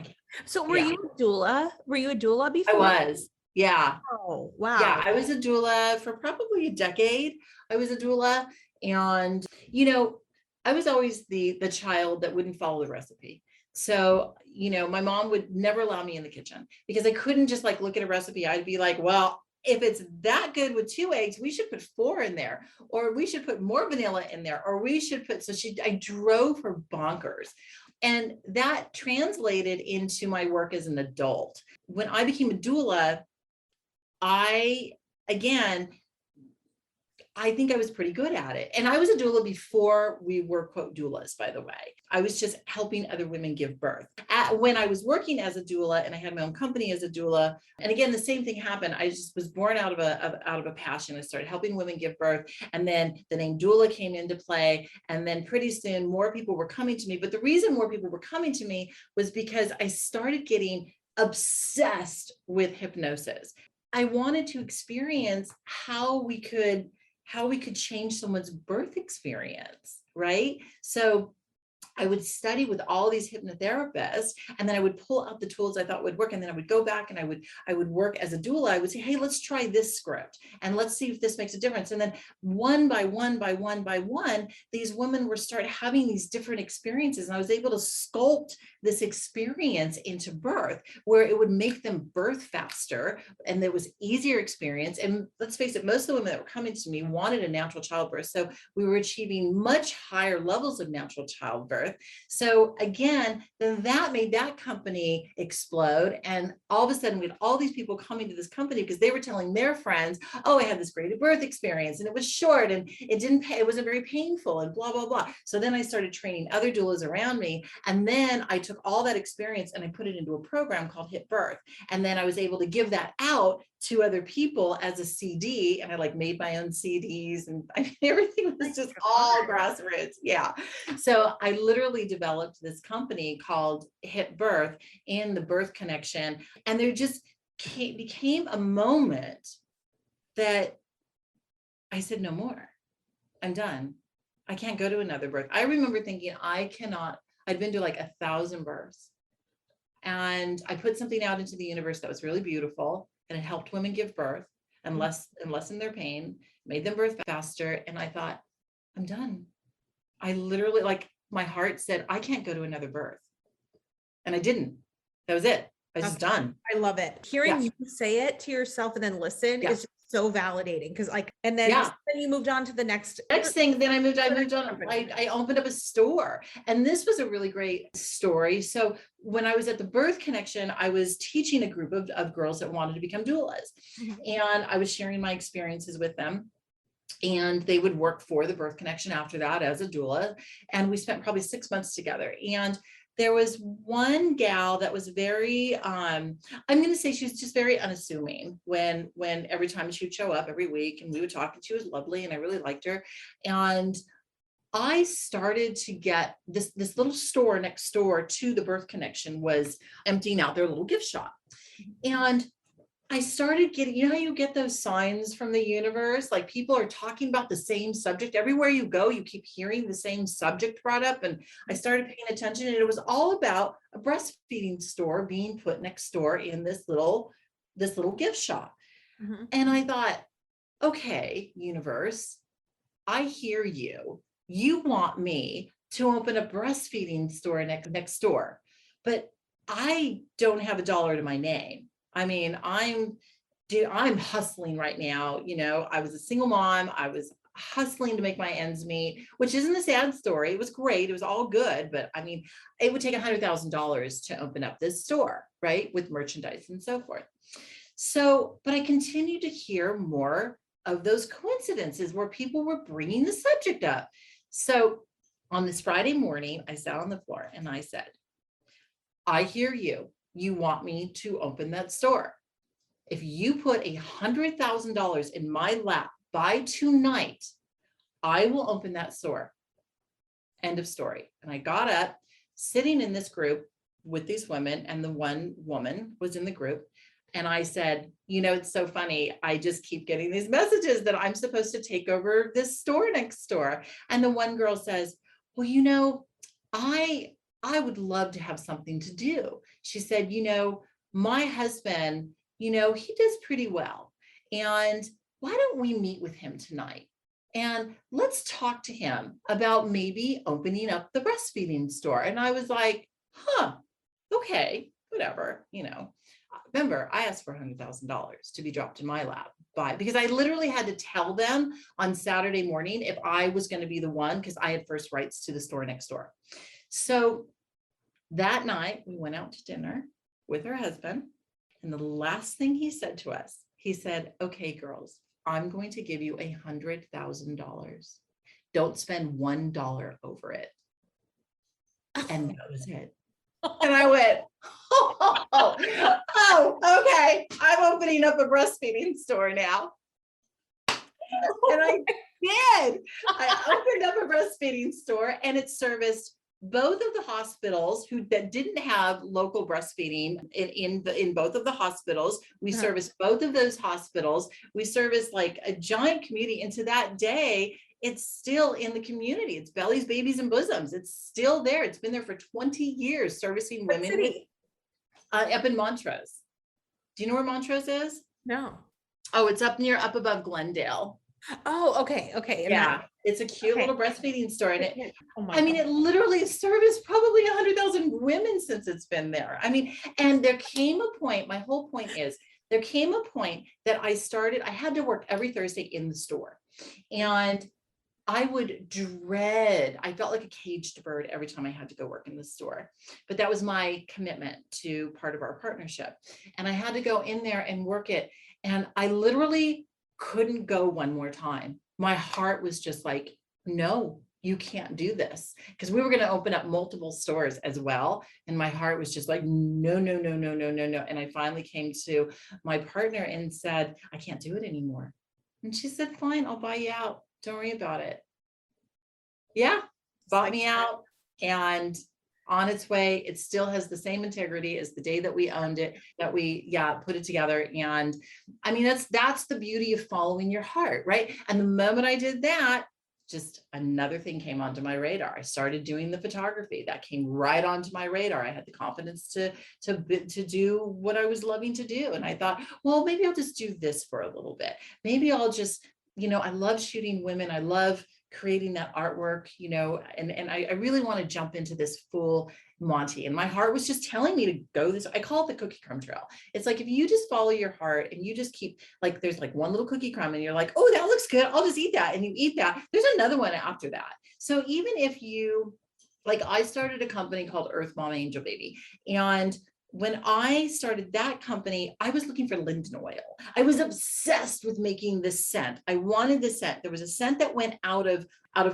So were you a doula? Were you a doula before? I was. Yeah. Oh, wow. Yeah, I was a doula for probably a decade. I was a doula, and I was always the child that wouldn't follow the recipe. So, my mom would never allow me in the kitchen, because I couldn't just look at a recipe. I'd be like, well, if it's that good with 2 eggs, we should put 4 in there, or we should put more vanilla in there, or we should put, I drove her bonkers. And that translated into my work as an adult. When I became a doula, I think I was pretty good at it. And I was a doula before we were, quote, doulas, by the way. I was just helping other women give birth. When I was working as a doula, and I had my own company as a doula, and again, the same thing happened. I just was born out of a passion. I started helping women give birth. And then the name doula came into play. And then pretty soon more people were coming to me. But the reason more people were coming to me was because I started getting obsessed with hypnosis. I wanted to experience how we could change someone's birth experience, right? So I would study with all these hypnotherapists, and then I would pull out the tools I thought would work. And then I would go back and I would work as a doula. I would say, hey, let's try this script and let's see if this makes a difference. And then one by one, these women were start having these different experiences. And I was able to sculpt this experience into birth where it would make them birth faster. And there was easier experience. And let's face it, most of the women that were coming to me wanted a natural childbirth. So we were achieving much higher levels of natural childbirth. So again, then that made that company explode. And all of a sudden we had all these people coming to this company because they were telling their friends, oh, I had this great birth experience and it was short and it wasn't very painful and blah, blah, blah. So then I started training other doulas around me. And then I took all that experience and I put it into a program called Hit Birth. And then I was able to give that out to other people as a CD, and I like made my own CDs, and everything was just all grassroots. Yeah. So I literally developed this company called Hit Birth in the birth connection. And there just became a moment that I said, no more, I'm done. I can't go to another birth. I remember thinking I'd been to like 1,000 births, and I put something out into the universe that was really beautiful, and it helped women give birth and lessen their pain, made them birth faster. And I thought, I'm done. I literally, like, my heart said, I can't go to another birth. And I didn't. That was it. I was just done. I love it. Hearing you say it to yourself and then listen is so validating. Cause like, and then you moved on to the next thing. Then I moved on. I opened up a store, and this was a really great story. So when I was at the Birth Connection, I was teaching a group of girls that wanted to become doulas, and I was sharing my experiences with them. And they would work for the Birth Connection after that as a doula. And we spent probably 6 months together. And there was one gal that was very, I'm going to say she was just very unassuming when every time she would show up every week and we would talk, and she was lovely and I really liked her. And I started to get this little store next door to the Birth Connection was emptying out their little gift shop. And I started getting, you know how you get those signs from the universe? Like people are talking about the same subject. Everywhere you go, you keep hearing the same subject brought up. And I started paying attention, and it was all about a breastfeeding store being put next door in this little gift shop. And I thought, okay, universe, I hear you. You want me to open a breastfeeding store next door, but I don't have $1 to my name. I mean, I'm hustling right now. You know, I was a single mom. I was hustling to make my ends meet, which isn't a sad story. It was great. It was all good. But I mean, it would take $100,000 to open up this store, right? With merchandise and so forth. So, but I continued to hear more of those coincidences where people were bringing the subject up. So on this Friday morning, I sat on the floor and I said, I hear you. You want me to open that store. If you put $100,000 in my lap by tonight, I will open that store. End of story. And I got up, sitting in this group with these women, and the one woman was in the group. And I said, you know, it's so funny. I just keep getting these messages that I'm supposed to take over this store next door. And the one girl says, well, you know, I would love to have something to do. She said, you know, my husband, you know, he does pretty well. And why don't we meet with him tonight? And let's talk to him about maybe opening up the breastfeeding store. And I was like, okay, whatever, you know. Remember, I asked for $100,000 to be dropped in my lap because I literally had to tell them on Saturday morning if I was going to be the one, because I had first rights to the store next door. So that night we went out to dinner with her husband. And the last thing he said to us, he said, okay, girls, I'm going to give you $100,000. Don't spend $1 over it. And that was it. And I went, oh, okay. I'm opening up a breastfeeding store now. And I did. I opened up a breastfeeding store, and it serviced both of the hospitals that didn't have local breastfeeding in both of the hospitals. We serviced both of those hospitals. We serviced like a giant community. And to that day, it's still in the community. It's Bellies, Babies, and Bosoms. It's still there. It's been there for 20 years, servicing What women with, city? up in Montrose. Do you know where Montrose is? No. Oh, it's up above Glendale. Oh, okay. Okay. Yeah, it's a cute okay. little breastfeeding store. And Oh my I mean, God. it literally serviced probably 100,000 women since it's been there. I mean, and there came a point, my whole point is, there came a point that I had to work every Thursday in the store. And I felt like a caged bird every time I had to go work in the store. But that was my commitment to part of our partnership. And I had to go in there and work it. And I literally couldn't go one more time. My heart was just like, no, you can't do this. Because we were going to open up multiple stores as well. And my heart was just like, no, no, no, no, no, no, no. And I finally came to my partner and said, I can't do it anymore. And she said, fine, I'll buy you out. Don't worry about it. Yeah, bought me out, and on its way. It still has the same integrity as the day that we owned it, that we put it together. And I mean, that's the beauty of following your heart, right? And the moment I did that, just another thing came onto my radar. I started doing the photography. That came right onto my radar. I had the confidence to do what I was loving to do. And I thought, well, maybe I'll just do this for a little bit. Maybe I'll just, I love shooting women. I love creating that artwork, and I really want to jump into this full Monty. And my heart was just telling me to go this. I call it the cookie crumb trail. It's like, if you just follow your heart and you just keep, like, there's like one little cookie crumb and you're like, oh, that looks good, I'll just eat that. And you eat that. There's another one after that. So even if you, like, I started a company called Earth Mama Angel Baby. And when I started that company, I was looking for linden oil. I was obsessed with making this scent. I wanted this scent. There was a scent that went out of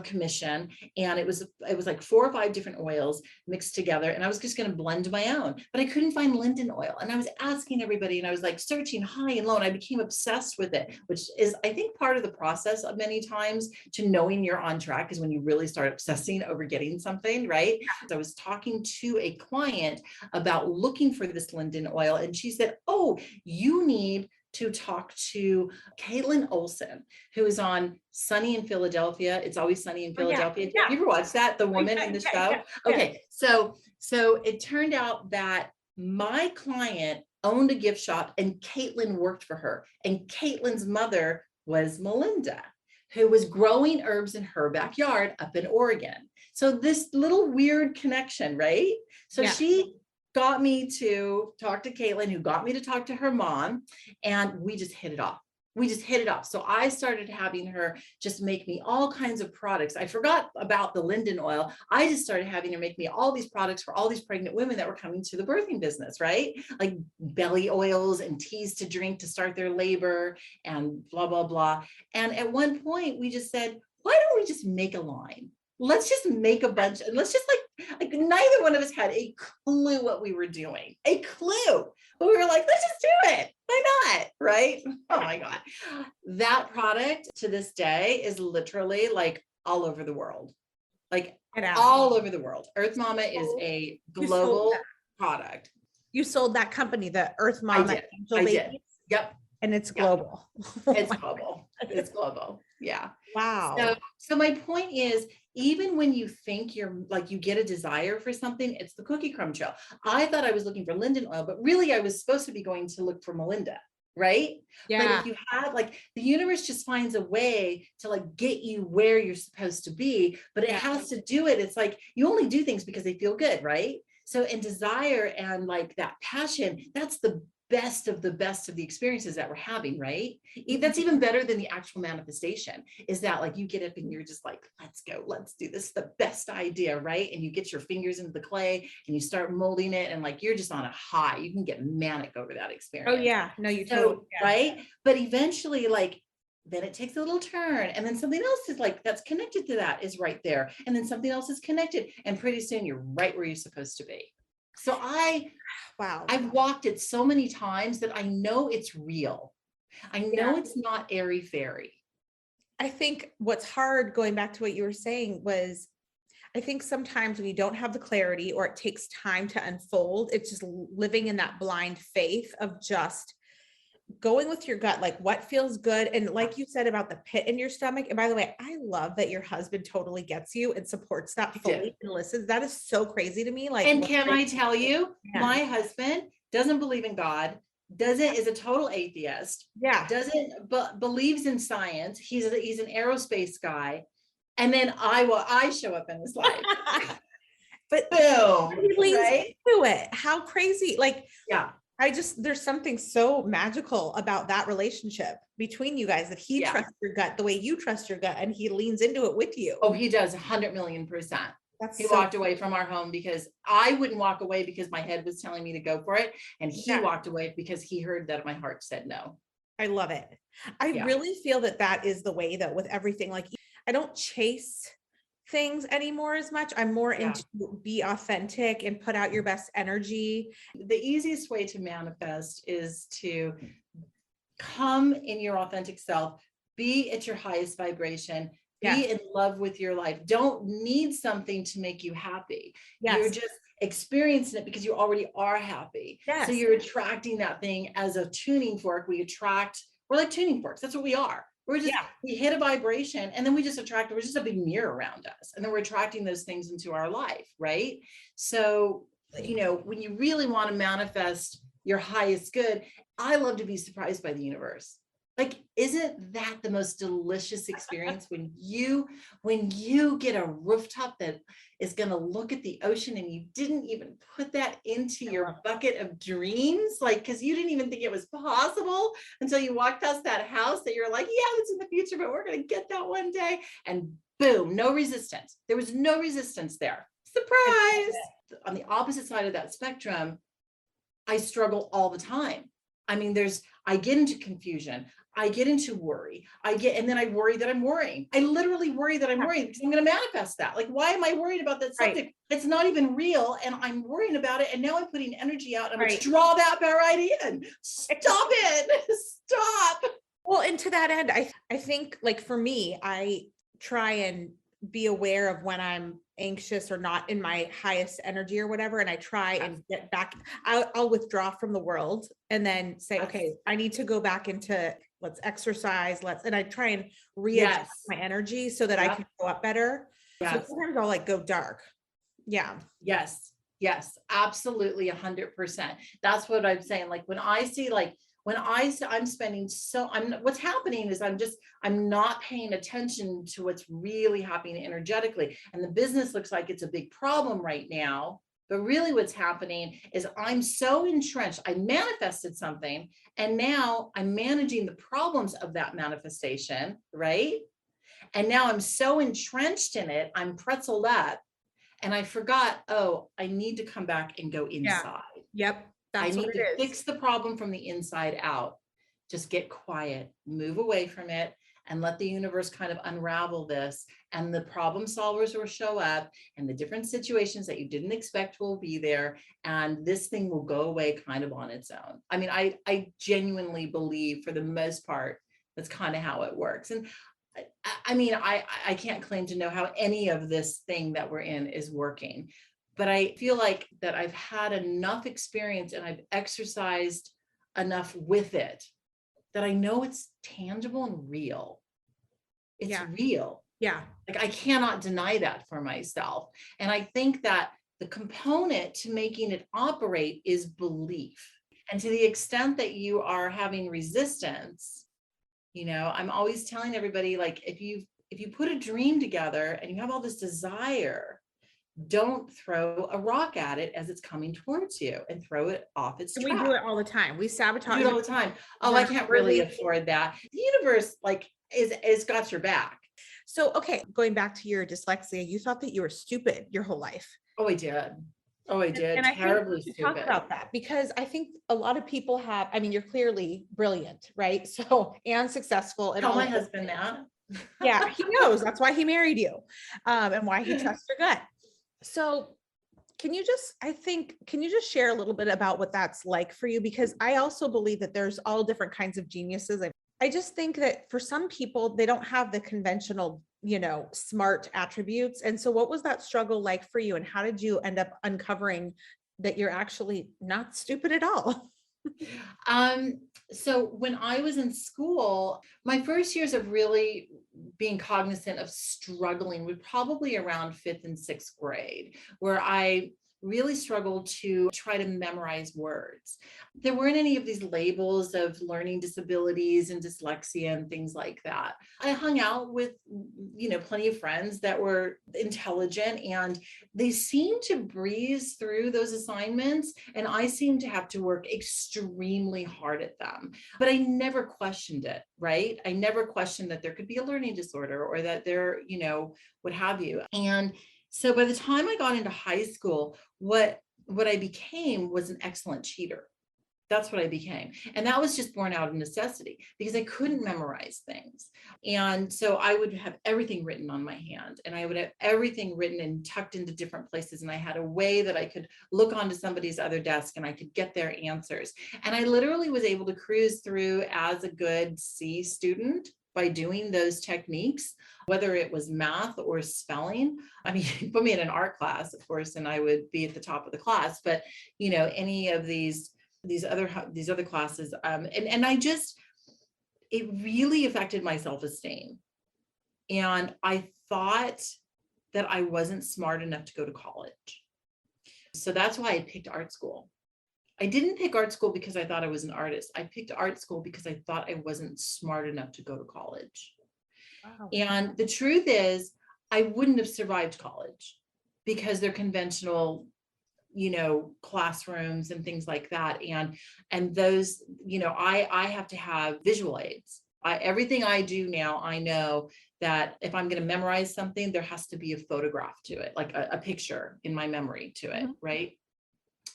commission, and it was like 4 or 5 different oils mixed together, and I was just going to blend my own, but I couldn't find linden oil. And I was asking everybody, and I was like searching high and low, and I became obsessed with it, which is, I think, part of the process of many times to knowing you're on track is when you really start obsessing over getting something right. So I was talking to a client about looking for this linden oil, and she said, oh, you need to talk to Caitlin Olsen, who is on Sunny in Philadelphia. It's Always Sunny in Philadelphia. Yeah. Have you ever watched that? The woman in the show? Okay. So it turned out that my client owned a gift shop and Caitlin worked for her. And Caitlin's mother was Melinda, who was growing herbs in her backyard up in Oregon. So this little weird connection, right? So she got me to talk to Caitlin, who got me to talk to her mom, and we just hit it off. So I started having her just make me all kinds of products. I forgot about the linden oil. I just started having her make me all these products for all these pregnant women that were coming to the birthing business, right? Like belly oils and teas to drink to start their labor and blah, blah, blah. And at one point we just said, why don't we just make a line? Let's just make a bunch, and let's just like neither one of us had a clue what we were doing, a clue, but we were like, let's just do it. Why not? Right? Oh my God. That product to this day is literally like all over the world, like all over the world. Earth Mama is a global product. You sold that company, the Earth Mama Angel Baby. I did. Yep. And it's global. It's global. It's global. Yeah. Wow. So my point is, even when you think you're like, you get a desire for something, it's the cookie crumb trail. I thought I was looking for linden oil, but really I was supposed to be going to look for Melinda. Right. Yeah. But if you have, like, the universe just finds a way to like get you where you're supposed to be, but it has to do it. It's like, you only do things because they feel good. Right. So in desire and like that passion, that's the best of the experiences that we're having, right? That's even better than the actual manifestation, is that like you get up and you're just like, let's go, let's do this, the best idea, right? And you get your fingers into the clay and you start molding it, and like you're just on a high. You can get manic over that experience. Oh yeah, no, you totally right? But eventually, like, then it takes a little turn, and then something else is like that's connected to that is right there, and then something else is connected, and pretty soon you're right where you're supposed to be. So I've walked it so many times that I know it's real. I know it's not airy fairy. I think what's hard, going back to what you were saying, was I think sometimes when you don't have the clarity or it takes time to unfold, it's just living in that blind faith of just going with your gut, like what feels good. And like you said about the pit in your stomach. And by the way, I love that your husband totally gets you and supports that I do. fully and listens. That is so crazy to me. Like, And what can a I tell you, man. my husband doesn't believe in God, doesn't is a total atheist, Yeah. doesn't but believes in science. He's an aerospace guy. And then I show up in his life. But Boom. he leans Right? into it. How crazy. Like, Yeah. there's something so magical about that relationship between you guys that he Yeah. trusts your gut the way you trust your gut and he leans into it with you. Oh, he does 100,000,000%. That's He so, walked away from our home because I wouldn't walk away because my head was telling me to go for it. And he yeah, walked away because he heard that my heart said no. I love it. I Yeah. really feel that that is the way though with everything. Like I don't chase things anymore as much. I'm more Yeah. into be authentic and put out your best energy. The easiest way to manifest is to come in your authentic self, be at your highest vibration, Yeah. be in love with your life. Don't need something to make you happy. You're Yes. just experiencing it because you already are happy. Yes. So you're attracting that thing as a tuning fork. We're like tuning forks. That's what we are. We hit a vibration and then we just attract, we're just a big mirror around us. And then we're attracting those things into our life, right? So, when you really want to manifest your highest good, I love to be surprised by the universe. Like, isn't that the most delicious experience when you get a rooftop that is going to look at the ocean and you didn't even put that into your bucket of dreams, like, because you didn't even think it was possible until you walked past that house that you're like, yeah, it's in the future, but we're going to get that one day. And boom, no resistance. There was no resistance there. Surprise. On the opposite side of that spectrum, I struggle all the time. I mean, I get into confusion. I get into worry. And then I worry that I'm worrying. I literally worry that I'm worrying because I'm going to manifest that. Like, why am I worried about that subject? Right. It's not even real. And I'm worrying about it. And now I'm putting energy out. I'm going to draw that right in. Stop it. Stop. Well, and to that end, I think like for me, I try and be aware of when I'm anxious or not in my highest energy or whatever. And I try and get back, I'll withdraw from the world and then say, okay, I need to go back into let's exercise. And I try and readjust my energy so that I can go up better. So sometimes I'll like go dark. Yeah. Yes. Yes. Absolutely. 100%. That's what I'm saying. Like when I see I'm spending what's happening is I'm not paying attention to what's really happening energetically. And the business looks like it's a big problem right now. But really what's happening is I'm so entrenched. I manifested something and now I'm managing the problems of that manifestation, right? And now I'm so entrenched in it, I'm pretzeled up and I forgot, I need to come back and go inside. Yep. I need to fix the problem from the inside out. Just get quiet, move away from it, and let the universe kind of unravel this. And the problem solvers will show up and the different situations that you didn't expect will be there. And this thing will go away kind of on its own. I mean, I genuinely believe for the most part, that's kind of how it works. And I mean, I can't claim to know how any of this thing that we're in is working. But I feel like that I've had enough experience and I've exercised enough with it that I know it's tangible and real. It's real. Yeah. Like I cannot deny that for myself. And I think that the component to making it operate is belief. And to the extent that you are having resistance, I'm always telling everybody, like, if you put a dream together and you have all this desire, don't throw a rock at it as it's coming towards you and throw it off its track. We do it all the time. We sabotage it all the time. Oh, I can't really afford that. The universe is got your back. So, okay, going back to your dyslexia, you thought that you were stupid your whole life. Oh, I did. And terribly stupid. Talk about that because I think a lot of people you're clearly brilliant, right? So, and successful. Tell my husband that. Yeah, he knows. That's why he married you, and why he trusts your gut. So can you just share a little bit about what that's like for you? Because I also believe that there's all different kinds of geniuses. I just think that for some people, they don't have the conventional, smart attributes. And so what was that struggle like for you? And how did you end up uncovering that you're actually not stupid at all? Um, so when I was in school, my first years of really being cognizant of struggling were probably around fifth and sixth grade, where I really struggled to try to memorize words. There weren't any of these labels of learning disabilities and dyslexia and things like that. I hung out with, plenty of friends that were intelligent, and they seemed to breeze through those assignments. And I seemed to have to work extremely hard at them. But I never questioned it, right? I never questioned that there could be a learning disorder or that there, what have you. And so by the time I got into high school, what I became was an excellent cheater. That's what I became. And that was just born out of necessity because I couldn't memorize things. And so I would have everything written on my hand, and I would have everything written and tucked into different places. And I had a way that I could look onto somebody's other desk and I could get their answers. And I literally was able to cruise through as a good C student by doing those techniques, whether it was math or spelling. I mean, put me in an art class, of course, and I would be at the top of the class, but any of these other classes, and it really affected my self-esteem. And I thought that I wasn't smart enough to go to college. So that's why I picked art school. I didn't pick art school because I thought I was an artist. I picked art school because I thought I wasn't smart enough to go to college. Wow. And the truth is, I wouldn't have survived college because they're conventional, classrooms and things like that. And those, I have to have visual aids. Everything I do now, I know that if I'm going to memorize something, there has to be a photograph to it, like a picture in my memory to it, right?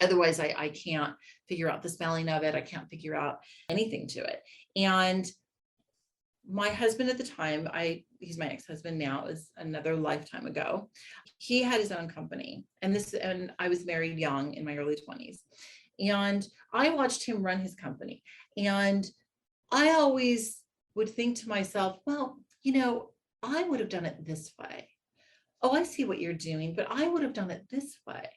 Otherwise, I can't figure out the spelling of it. I can't figure out anything to it. And my husband at the time, he's my ex-husband now, is another lifetime ago. He had his own company, and I was married young in my early 20s. And I watched him run his company. And I always would think to myself, well, I would have done it this way. Oh, I see what you're doing, but I would have done it this way.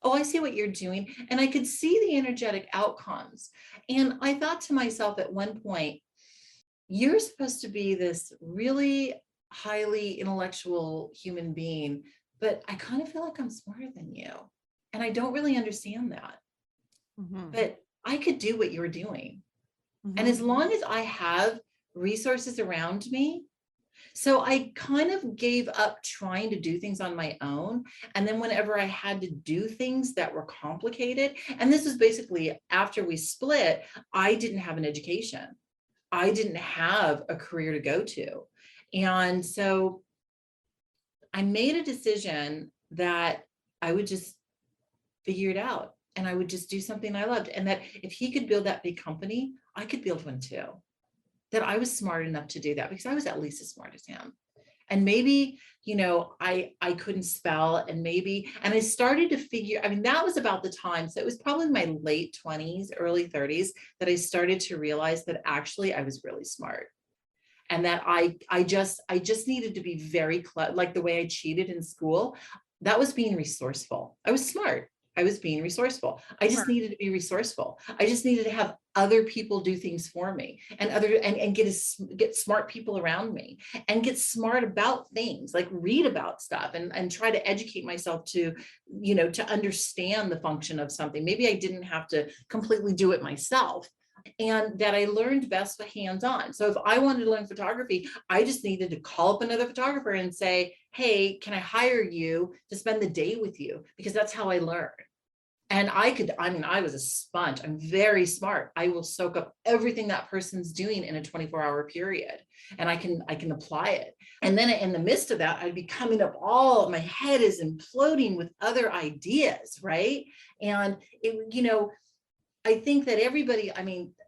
Oh, I see what you're doing. And I could see the energetic outcomes. And I thought to myself at one point, you're supposed to be this really highly intellectual human being, but I kind of feel like I'm smarter than you. And I don't really understand that. But I could do what you're doing. And as long as I have resources around me, so I kind of gave up trying to do things on my own. And then whenever I had to do things that were complicated, and this was basically after we split, I didn't have an education. I didn't have a career to go to. And so I made a decision that I would just figure it out, and I would just do something I loved. And that if he could build that big company, I could build one too. That I was smart enough to do that because I was at least as smart as him. And maybe, I couldn't spell, and I started to figure, that was about the time. So it was probably my late 20s, early 30s that I started to realize that actually I was really smart. And that I just needed to be very clever, like the way I cheated in school. That was being resourceful. I was smart. I was being resourceful. I just needed to be resourceful. I just needed to have other people do things for me, and get smart people around me, and get smart about things, like read about stuff and try to educate myself to understand the function of something. Maybe I didn't have to completely do it myself. And that I learned best with hands-on. So if I wanted to learn photography, I just needed to call up another photographer and say, hey, can I hire you to spend the day with you? Because that's how I learned. And I was a sponge. I'm very smart. I will soak up everything that person's doing in a 24-hour period, and I can apply it. And then in the midst of that, I'd be coming up, my head is imploding with other ideas, right? And I think that everybody,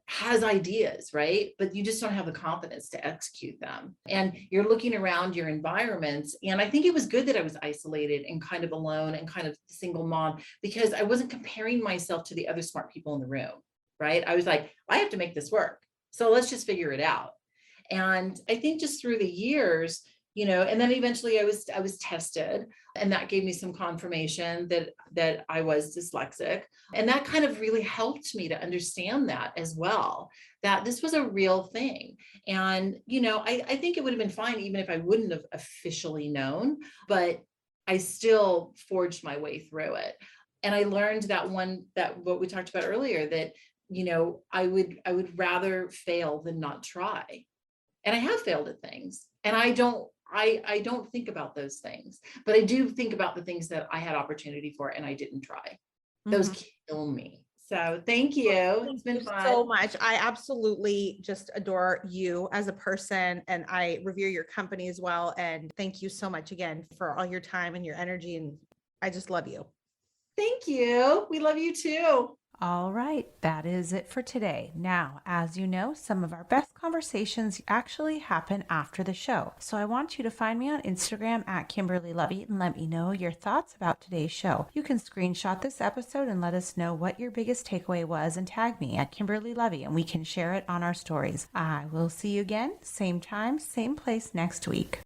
has ideas, right? But you just don't have the confidence to execute them. And you're looking around your environments. And I think it was good that I was isolated and kind of alone and kind of single mom, because I wasn't comparing myself to the other smart people in the room, right? I was like, I have to make this work. So let's just figure it out. And I think just through the years, And then eventually I was tested, and that gave me some confirmation that I was dyslexic. And that kind of really helped me to understand that as well, that this was a real thing. And, I think it would have been fine even if I wouldn't have officially known, but I still forged my way through it. And I learned that what we talked about earlier, that, I would rather fail than not try. And I have failed at things, and I don't think about those things, but I do think about the things that I had opportunity for and I didn't try. Those kill me. So thank you. It's been fun. So much. I absolutely just adore you as a person, and I revere your company as well. And thank you so much again for all your time and your energy. And I just love you. Thank you. We love you too. All right, that is it for today. Now, as you know, some of our best conversations actually happen after the show. So I want you to find me on Instagram at Kimberly Levy and let me know your thoughts about today's show. You can screenshot this episode and let us know what your biggest takeaway was and tag me at Kimberly Levy, and we can share it on our stories. I will see you again, same time, same place next week.